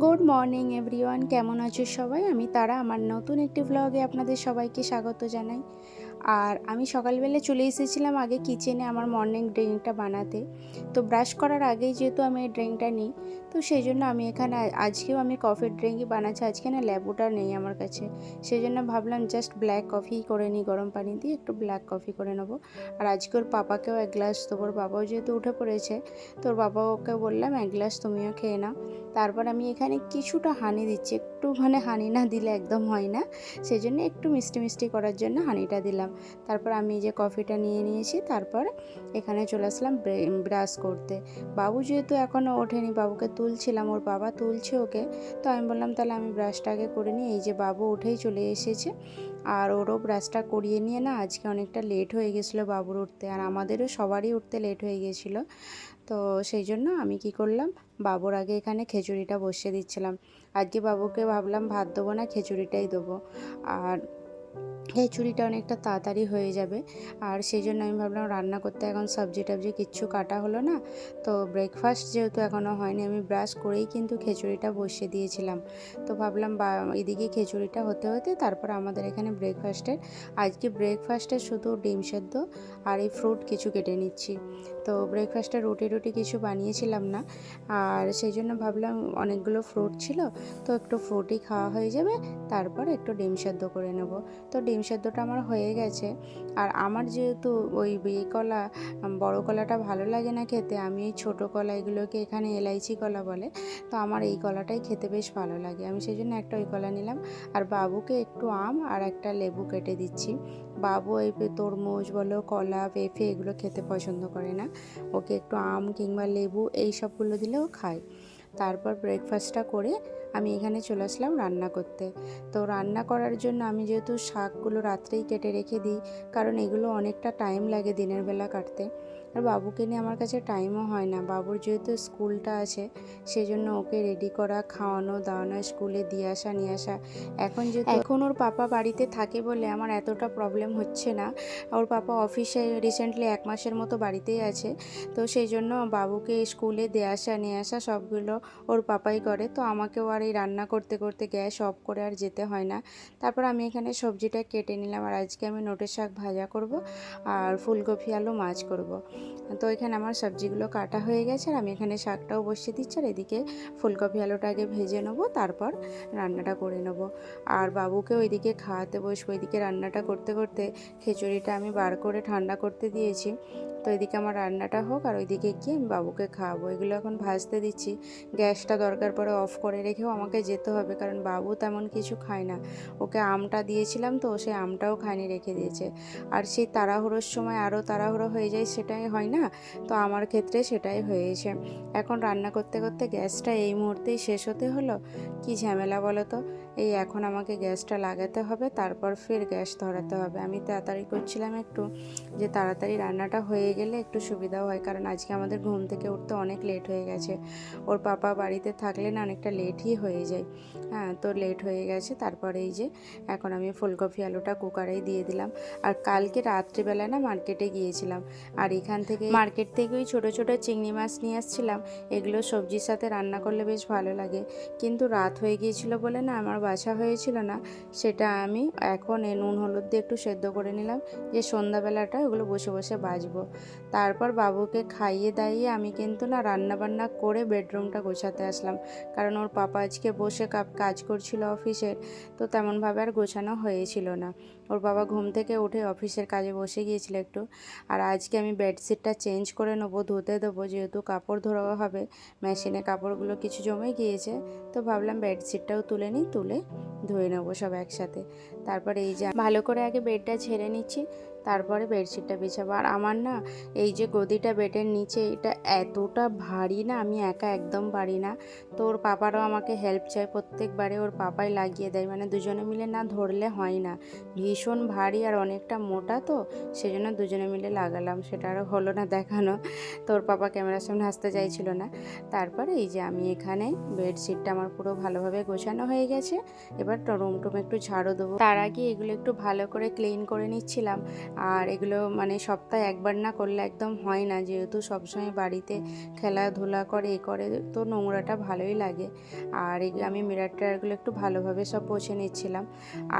Good morning everyone, কেমন আছো সবাই? আমি তারা আমার নতুন একটি ব্লগে আপনাদের সবাইকে স্বাগত জানাই। আর আমি সকালবেলা চলে এসেছিলাম আগে কিচেনে আমার মর্নিং ড্রিঙ্কটা বানাতে। তো ব্রাশ করার আগেই যেহেতু আমি এই ড্রিঙ্কটা নিই, তো সেই জন্য আমি এখানে আজকেও আমি কফির ড্রিঙ্কই বানাচ্ছি। আজকে না লেবুটা নেই আমার কাছে, সেই জন্য ভাবলাম জাস্ট ব্ল্যাক কফি করে নিই, গরম পানি দিয়ে একটু ব্ল্যাক কফি করে নেবো। আর আজকে ওর পাপাকেও এক গ্লাস দেবো, ওর বাবাও যেহেতু উঠে পড়েছে, তো ওর বাবাকে বললাম এক গ্লাস তুমিও খেয়ে নাও। তারপর আমি এখানে কিছুটা হানি দিচ্ছি, একটু হানি না দিলে একদম হয় না, সেই জন্য একটু মিষ্টি মিষ্টি করার জন্য হানিটা দিলাম। তারপর আমি যে কফিটা নিয়ে নিয়েছি, তারপর এখানে চলে আসলাম ব্রাশ করতে। বাবু যেহেতু এখনও ওঠেনি, বাবুকে তুলছিলাম, ওর বাবা তুলছে ওকে, তো আমি বললাম তাহলে আমি ব্রাশটা আগে করে নিই। এই যে বাবু উঠেই চলে এসেছে, আর ওরও ব্রাশটা করিয়ে নিয়ে না আজকে অনেকটা লেট হয়ে গেছিলো বাবুর উঠতে, আর আমাদেরও সবারই উঠতে লেট হয়ে গেছিলো। তো সেই জন্য আমি কি করলাম, বাবুর আগে এখানে খিচুড়িটা বসিয়ে দিচ্ছিলাম। আজকে বাবুকে ভাবলাম ভাত দেবো না, খিচুড়িটাই দেবো। আর খিচুড়িটা অনেকটা তাড়াতাড়ি হয়ে যাবে, আর সেই জন্য আমি ভাবলাম রান্না করতে এখন সবজি টবজি কিচ্ছু কাটা হলো না। তো ব্রেকফাস্ট যেহেতু এখনও হয়নি, আমি ব্রাশ করেই কিন্তু খিচুড়িটা বসিয়ে দিয়েছিলাম। তো ভাবলাম এদিকে খিচুড়িটা হতে হতে তারপর আমাদের এখানে আজকে ব্রেকফাস্টে শুধু ডিম সেদ্ধ আর এই ফ্রুট কিছু কেটে নিচ্ছি। তো ব্রেকফাস্টে রুটি কিছু বানিয়েছিলাম না, আর সেই জন্য ভাবলাম অনেকগুলো ফ্রুট ছিল, তো একটু ফ্রুটই খাওয়া হয়ে যাবে, তারপর একটু ডিম সেদ্ধ করে নেব। তো ডিম সেদ্ধটা আমার হয়ে গেছে। আর আমার যেহেতু ওই কলা, বড় কলাটা ভালো লাগে না খেতে, আমি এই ছোটো কলা, এগুলোকে এখানে এলাইচি কলা বলে, তো আমার এই কলাটাই খেতে বেশ ভালো লাগে, আমি সেই জন্য একটা ওই কলা নিলাম। আর বাবুকে একটু আম আর একটা লেবু কেটে দিচ্ছি। বাবু এই তরমুজ বলো, কলা, পেঁপে এগুলো খেতে পছন্দ করে না, ওকে একটু আম কিংবা লেবু এই সবগুলো দিলেও খায়। তারপর ব্রেকফাস্টটা করে আমি এখানে চলে আসলাম রান্না করতে। তো রান্না করার জন্য আমি যেহেতু শাকগুলো রাত্রেই কেটে রেখে দিই, কারণ এগুলো অনেকটা টাইম লাগে দিনের বেলা কাটতে, আর বাবুকে নিয়ে আমার কাছে টাইমও হয় না। বাবুর যেহেতু স্কুলটা আছে, সেই জন্য ওকে রেডি করা, খাওয়ানো দাওয়ানো, স্কুলে দিয়ে আসা নিয়ে আসা। এখন ওর পাপা বাড়িতে থাকে বলে আমার এতটা প্রবলেম হচ্ছে না। ওর পাপা অফিসে রিসেন্টলি 1 মাসের মতো বাড়িতেই আছে, তো সেই জন্য বাবুকে স্কুলে দিয়ে আসা নিয়ে আসা সবগুলো ওর পাপাই করে। তো আমাকেও আর এই রান্না করতে করতে গ্যাস অফ করে আর যেতে হয় না। তারপর আমি এখানে সবজিটা কেটে নিলাম, আর আজকে আমি নোটের শাক ভাজা করব আর ফুলকপি আলু মাছ করব। তো এখানে আমার সবজিগুলো কাটা হয়ে গেছে, আর আমি এখানে শাকটাও বসিয়ে দিচ্ছি, আর এদিকে ফুলকপি আলুটা আগে ভেজে নেবো, তারপর রান্নাটা করে নেব। আর বাবুকে ওইদিকে খাওয়াতে বসবো, এদিকে রান্নাটা করতে করতে খিচুড়িটা আমি বার করে ঠান্ডা করতে দিয়েছি। তো এদিকে আমার রান্নাটা হোক, আর ওইদিকে গিয়ে আমি বাবুকে খাওয়াবো। এগুলো এখন ভাজতে দিচ্ছি। গ্যাসটা দরকার পড়ে অফ করে রেখেও আমাকে যেতে হবে, কারণ বাবু তেমন কিছু খায় না। ওকে আমটা দিয়েছিলাম, তো সে আমটাও খায়নি, রেখে দিয়েছে। আর সেই তাড়াহুড়োর সময় আরও তাড়াহুড়ো হয়ে যায়, সেটাই হয় না, তো আমার ক্ষেত্রে সেটাই হয়েছে। এখন রান্না করতে করতে গ্যাসটা এই মুহূর্তেই শেষ হতে হলো, কি ঝামেলা বলো তো। এই এখন আমাকে গ্যাসটা লাগাতে হবে, তারপর ফের গ্যাস ধরাতে হবে। আমি তাড়াতাড়ি করছিলাম একটু, যে তাড়াতাড়ি রান্নাটা হয়ে গেলে একটু সুবিধাও হয়, কারণ আজকে আমাদের ঘুম থেকে উঠতে অনেক লেট হয়ে গেছে। ওর পাপা বাড়িতে থাকলে না অনেকটা লেটই হয়ে যায়। হ্যাঁ, তো লেট হয়ে গেছে। তারপরে এই যে এখন আমি ফুলকপি আলুটা কুকারেই দিয়ে দিলাম। আর কালকে রাত্রিবেলা না মার্কেটে গিয়েছিলাম, আর মার্কেট থেকে ওই ছোটো ছোটো চিংড়ি মাছ নিয়ে আসছিলাম। এগুলো সবজির সাথে রান্না করলে বেশ ভালো লাগে, কিন্তু রাত হয়ে গিয়েছিল বলে না আমার বাছা হয়েছিল না। সেটা আমি এখন নুন হলুদ দিয়ে একটু সেদ্ধ করে নিলাম, যে সন্ধ্যাবেলাটা ওগুলো বসে বসে বাজবো। তারপর বাবুকে খাইয়ে দাইয়ে আমি কিন্তু না রান্না বান্না করে বেডরুমটা গোছাতে আসলাম, কারণ ওর পাপা আজকে বসে কাজ করছিল অফিসের, তো তেমনভাবে আর গোছানো হয়েছিল না। ওর বাবা ঘুম থেকে উঠে অফিসের কাজে বসে গিয়েছিল একটু। আর আজকে আমি বেডশিটটা চেঞ্জ করে নেবো, ধুতে দেবো, যেহেতু কাপড় ধোয়া হবে, মেশিনে কাপড়গুলো কিছু জমে গিয়েছে, তো ভাবলাম বেডশিটটাও তুলে নিই, তুলে ধুয়ে নেবো সব একসাথে। তারপরে এই যে ভালো করে আগে বেডটা ঝেড়ে নিচ্ছি, তারপরে বেডশিটটা বিছাবো। আর আমার না এই যে গদিটা বেডের নিচে, এটা এতটা ভারী না, আমি একা একদম পারি না। তো ওর পাপারও আমাকে হেল্প চাই, প্রত্যেকবারে ওর পাপাই লাগিয়ে দেয়, মানে দুজনে মিলে না ধরলে হয় না, ভীষণ ভারী আর অনেকটা মোটা, তো সেজন্য দুজনে মিলে লাগালাম, সেটা আরও হলো না দেখানো। তো ওর পাপা ক্যামেরার সামনে আসতে চাইছিল না। তারপরে এই যে আমি এখানে বেডশিটটা আমার পুরো ভালোভাবে গোছানো হয়ে গেছে। এবার রুম টুম একটু ঝাড়ু দেবো, তার আগে এগুলো একটু ভালো করে ক্লিন করে নিচ্ছিলাম। আর এগুলো মানে সপ্তাহে একবার না করলে একদম হয় না, যেহেতু সবসময় বাড়িতে খেলাধুলা করে করে তো নোংরাটা ভালোই লাগে। আর আমি মিরর টায়ারগুলো একটু ভালোভাবে সব মুছে নিচ্ছিলাম।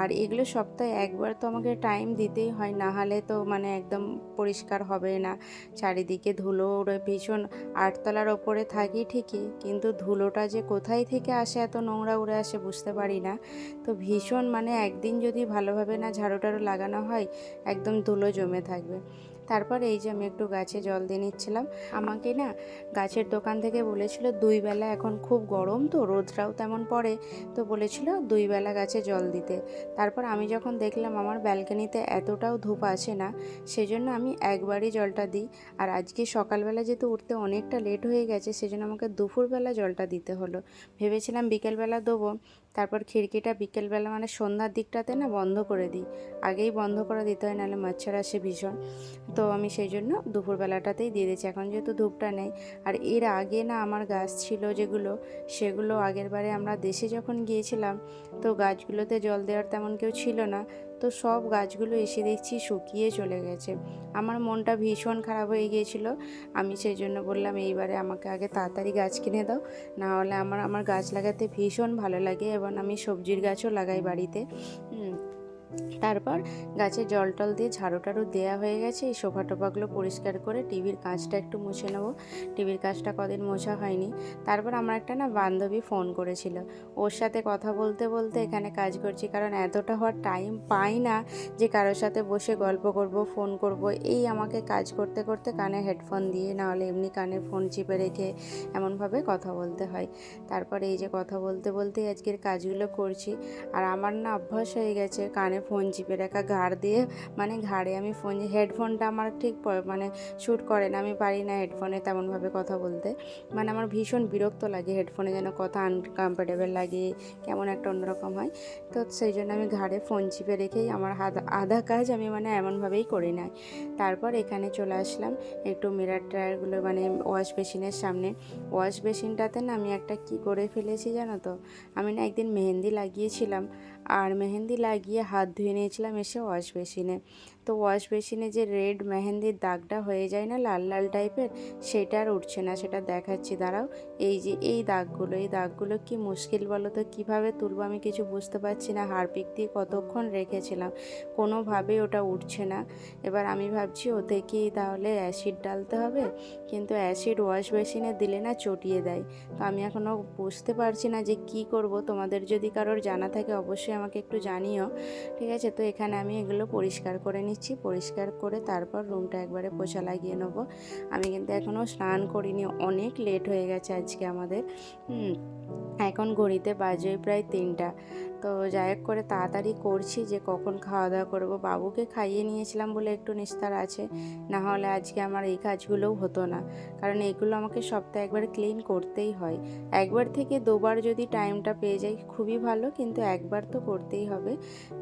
আর এগুলো সপ্তাহে একবার তো আমাকে টাইম দিতেই হয়, না হলে তো মানে একদম পরিষ্কার হবে না। চারিদিকে ধুলো উড়ে, ভীষণ 8 তলার ওপরে থাকি ঠিকই, কিন্তু ধুলোটা যে কোথায় থেকে আসে, এত নোংরা উড়ে আসে বুঝতে পারি না। তো ভীষণ মানে একদিন যদি ভালোভাবে না ঝাড়ু টাড়ু লাগানো হয়, একদম ধুলো জমে থাকবে। তারপর এই যে আমি একটু গাছে জল দিয়ে নিচ্ছিলাম। আমাকে না গাছের দোকান থেকে বলেছিল 2 বেলা, এখন খুব গরম তো রোদটাও তেমন পড়ে, তো বলেছিল 2 বেলা গাছে জল দিতে। তারপর আমি যখন দেখলাম আমার ব্যালকনিতে এতটাও ধূপ আসে না, সেজন্য আমি একবারই জলটা দিই। আর আজকে সকালবেলা যেহেতু উঠতে অনেকটা লেট হয়ে গেছে, সেজন্য আমাকে দুপুরবেলা জলটা দিতে হলো। ভেবেছিলাম বিকেলবেলা দেবো, তারপর খিড়কিটা বিকেলবেলা মানে সন্ধ্যার দিকটাতে না বন্ধ করে দিই, আগেই বন্ধ করে দিতে হয়, নাহলে মচ্ছর আসে ভীষণ। তো আমি সেই জন্য দুপুরবেলাটাতেই দিয়ে দিয়েছি, এখন যেহেতু ধূপটা নেই। আর এর আগে না আমার গাছ ছিল যেগুলো, সেগুলো আগের বারে আমরা দেশে যখন গিয়েছিলাম, তো গাছগুলোতে জল দেওয়ার তেমন কেউ ছিল না, তো সব গাছগুলো এসে দেখছি শুকিয়ে চলে গেছে। আমার মনটা ভীষণ খারাপ হয়ে গিয়েছিল। আমি সেই জন্য বললাম এইবারে আমাকে আগে তাড়াতাড়ি গাছ কিনে দাও, না হলে আমার গাছ লাগাতে ভীষণ ভালো লাগে, এবং আমি সবজির গাছও লাগাই বাড়িতে। তারপর গাছে জল টল দিয়ে ঝাড়ু টাড়ু দেওয়া হয়ে গেছে। এই সোফা টোফাগুলো পরিষ্কার করে টিভির কাঁচটা একটু মুছে নেবো, টিভির কাঁচটা কদিন মোছা হয়নি। তারপর আমার একটা না বান্ধবী ফোন করেছিল, ওর সাথে কথা বলতে বলতে এখানে কাজ করছি, কারণ এতটা হওয়ার টাইম পাই না যে কারোর সাথে বসে গল্প করব, ফোন করব। এই আমাকে কাজ করতে করতে কানে হেডফোন দিয়ে, না হলে এমনি কানে ফোন চিপে রেখে এমনভাবে কথা বলতে হয়। তারপর এই যে কথা বলতে বলতেই আজকের কাজগুলো করছি। আর আমার না অভ্যাস হয়ে গেছে কানে ফোন চিপে রাখা, ঘাড় দিয়ে মানে ঘাড়ে আমি ফোন, হেডফোনটা আমার ঠিক মানে শ্যুট করে না, আমি পারি না হেডফোনে তেমনভাবে কথা বলতে। মানে আমার ভীষণ বিরক্ত লাগে হেডফোনে, যেন কথা আনকমফোর্টেবল লাগে, কেমন একটা অন্যরকম হয়। তো সেই জন্য আমি ঘাড়ে ফোন চিপে রেখেই আমার আধা কাজ আমি মানে এমনভাবেই করি না। তারপর এখানে চলে আসলাম একটু মিরর টায়ারগুলো মানে ওয়াশ বেসিনের সামনে। ওয়াশ বেসিনটাতে না আমি একটা কি করে ফেলেছি জানো তো, আমি না একদিন মেহেন্দি লাগিয়েছিলাম, আর মেহেন্দি লাগিয়ে হাত ধুয়ে নিয়েছিলাম এসে ওয়াশ বেসিনে। তো ওয়াশ বেসিনে যে রেড মেহেন্দির দাগটা হয়ে যায় না, লাল লাল টাইপের, সেটা আর উঠছে না। সেটা দেখাচ্ছি, দাঁড়াও। এই যে এই দাগগুলো কি মুশকিল বলো তো, কীভাবে তুলবো আমি কিছু বুঝতে পারছি না। হারপিক দিয়ে কতক্ষণ রেখেছিলাম, কোনোভাবেই ওটা উঠছে না। এবার আমি ভাবছি ওতে কি তাহলে অ্যাসিড ডালতে হবে, কিন্তু অ্যাসিড ওয়াশ বেসিনে দিলে না চটিয়ে দেয়। তো আমি এখনও বুঝতে পারছি না যে কি করব। তোমাদের যদি কারোর জানা থাকে অবশ্যই আমাকে একটু জানিও, ঠিক আছে? তো এখানে আমি এগুলো পরিষ্কার করে নিচ্ছি, পরিষ্কার করে তারপর রুমটা একবারে পোছা লাগিয়ে নেবো। আমি কিন্তু এখনও স্নান করিনি, অনেক লেট হয়ে গেছে আজকে আমাদের। এখন ঘড়িতে বাজে প্রায় 3টা। তো যাই হোক করে তাড়াতাড়ি করছি যে কখন খাওয়া দাওয়া করবো। বাবুকে খাইয়ে নিয়েছিলাম বলে একটু নিস্তার আছে, না হলে আজকে আমার এই কাজগুলোও হতো না। কারণ এগুলো আমাকে সপ্তাহে একবার ক্লিন করতেই হয়। একবার থেকে 2বার যদি টাইমটা পেয়ে যাই খুবই ভালো, কিন্তু একবার তো করতেই হবে,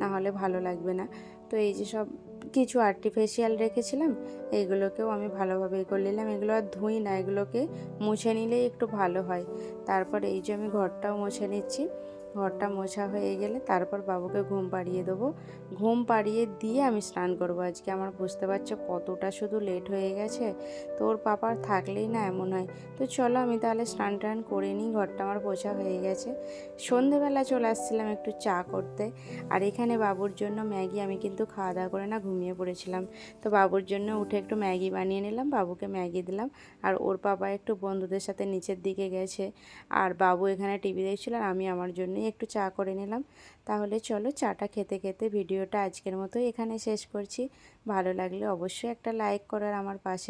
না হলে ভালো লাগবে না। তো এই যে সব কিছু আর্টিফিশিয়াল রেখেছিলাম, এইগুলোকেও আমি ভালোভাবে করে নিলাম। এগুলো আর ধুই না, এগুলোকে মুছে নিলেই একটু ভালো হয়। তারপর এই যে আমি ঘরটাও মুছে নিচ্ছি। ঘরটা মোছা হয়ে গেলে তারপর বাবুকে ঘুম পাড়িয়ে দেবো। ঘুম পাড়িয়ে দিয়ে আমি স্নান করবো। আজকে আমার বুঝতে পারছো কতটা শুধু লেট হয়ে গেছে, তোর পাপার থাকলেই না এমন হয়। তো চলো আমি তাহলে স্নান টান করে নিই, ঘরটা আমার পোছা হয়ে গেছে। সন্ধেবেলা চলে আসছিলাম একটু চা করতে। আর এখানে বাবুর জন্য ম্যাগি, আমি কিন্তু খাওয়া দাওয়া করে না ঘুমিয়ে পড়েছিলাম। তো বাবুর জন্য উঠে একটু ম্যাগি বানিয়ে নিলাম, বাবুকে ম্যাগি দিলাম। আর ওর বাবা একটু বন্ধুদের সাথে নিচের দিকে গেছে, আর বাবু এখানে টিভি দেখছিল, আর আমি আমার জন্যই একটু চা করে নিলাম। তাহলে চলো চাটা খেতে খেতে ভিডিওটা আজকের মতোই এখানে শেষ করছি। ভালো লাগলে অবশ্যই একটা লাইক করার আমার পাশে